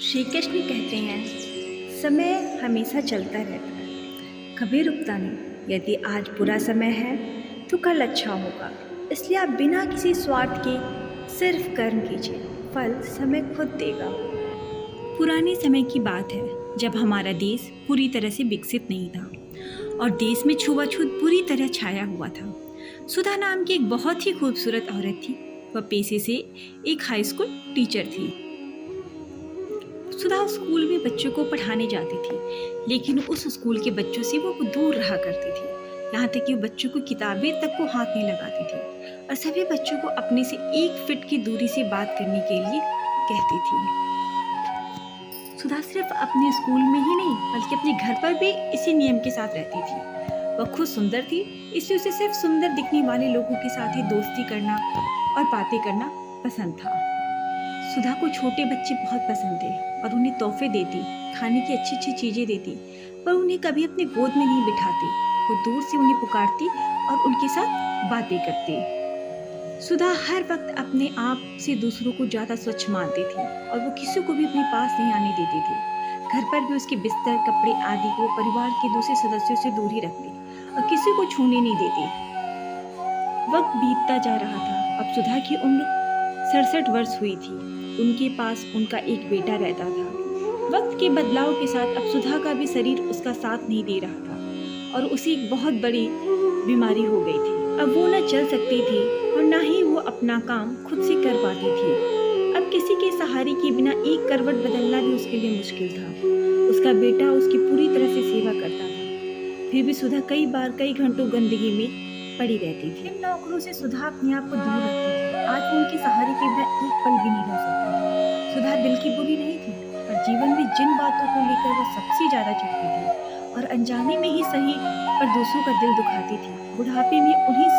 श्री कृष्ण कहते हैं, समय हमेशा चलता रहता है, कभी रुकता नहीं। यदि आज बुरा समय है तो कल अच्छा होगा। इसलिए आप बिना किसी स्वार्थ के सिर्फ कर्म कीजिए, फल समय खुद देगा। पुराने समय की बात है जब हमारा देश पूरी तरह से विकसित नहीं था और देश में छुआछूत पूरी तरह छाया हुआ था। सुधा नाम की एक बहुत ही खूबसूरत औरत थी। वह पेशे से एक हाई स्कूल टीचर थी। सुधा स्कूल में बच्चों को पढ़ाने जाती थी, लेकिन उस स्कूल के बच्चों से वो दूर रहा करती थी। यहाँ तक कि वो बच्चों को किताबें तक को हाथ नहीं लगाती थी और सभी बच्चों को अपने से 1 फीट की दूरी से बात करने के लिए कहती थी। सुधा सिर्फ अपने स्कूल में ही नहीं बल्कि अपने घर पर भी इसी नियम के साथ रहती थी। वह खुद सुंदर थी, इसलिए उसे सिर्फ सुंदर दिखने वाले लोगों के साथ ही दोस्ती करना और बातें करना पसंद था। सुधा को छोटे बच्चे बहुत पसंद थे और उन्हें तोहफे देती, खाने की अच्छी अच्छी चीज़ें देती, पर उन्हें कभी अपने गोद में नहीं बिठाती। वो दूर से उन्हें पुकारती और उनके साथ बातें करती। सुधा हर वक्त अपने आप से दूसरों को ज़्यादा स्वच्छ मानती थी और वो किसी को भी अपने पास नहीं आने देती थी। घर पर भी उसके बिस्तर, कपड़े आदि को परिवार के दूसरे सदस्यों से दूर ही रखती और किसी को छूने नहीं देती। वक्त बीतता जा रहा था। अब सुधा की उम्र 67 वर्ष हुई थी। उनके पास उनका एक बेटा रहता था। वक्त के बदलाव के साथ अब सुधा का भी शरीर उसका साथ नहीं दे रहा था और उसे एक बहुत बड़ी बीमारी हो गई थी। अब वो न चल सकती थी और न ही वो अपना काम खुद से कर पाती थी। अब किसी के सहारे के बिना एक करवट बदलना भी उसके लिए मुश्किल था। उसका बेटा उसकी पूरी तरह से सेवा करता था, फिर भी सुधा कई बार कई घंटों गंदगी में पड़ी रहती थी। इन नौकरों से सुधा अपने आप को दूर रखती थी। आज वो उनके सहारे के बिना एक पल भी नहीं रह सकती। सुधा दिल की बुरी नहीं थी, पर जीवन में जिन बातों को लेकर वह सबसे ज्यादा चिढ़ती थी और अनजाने में ही सही पर दूसरों का दिल दुखाती थी, बुढ़ापे में उन्हीं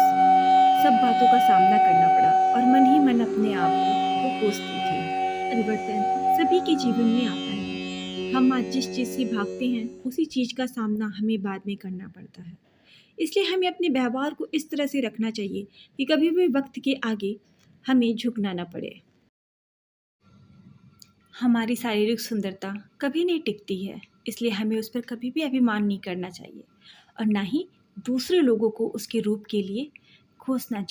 सब बातों का सामना करना पड़ा और मन ही मन अपने आप को कोसती थी। परिवर्तन सभी के जीवन में आता है। हम आज जिस चीज से भागते हैं उसी चीज का सामना हमें बाद में करना पड़ता है। इसलिए हमें अपने व्यवहार को इस तरह से रखना चाहिए कि कभी भी वक्त के आगे हमें झुकना न पड़े। हमारी शारीरिक सुंदरता कभी नहीं टिकती है, इसलिए हमें उस पर कभी भी अभिमान नहीं करना चाहिए और ना ही दूसरे लोगों को उसके रूप के लिए कोसना चाहिए।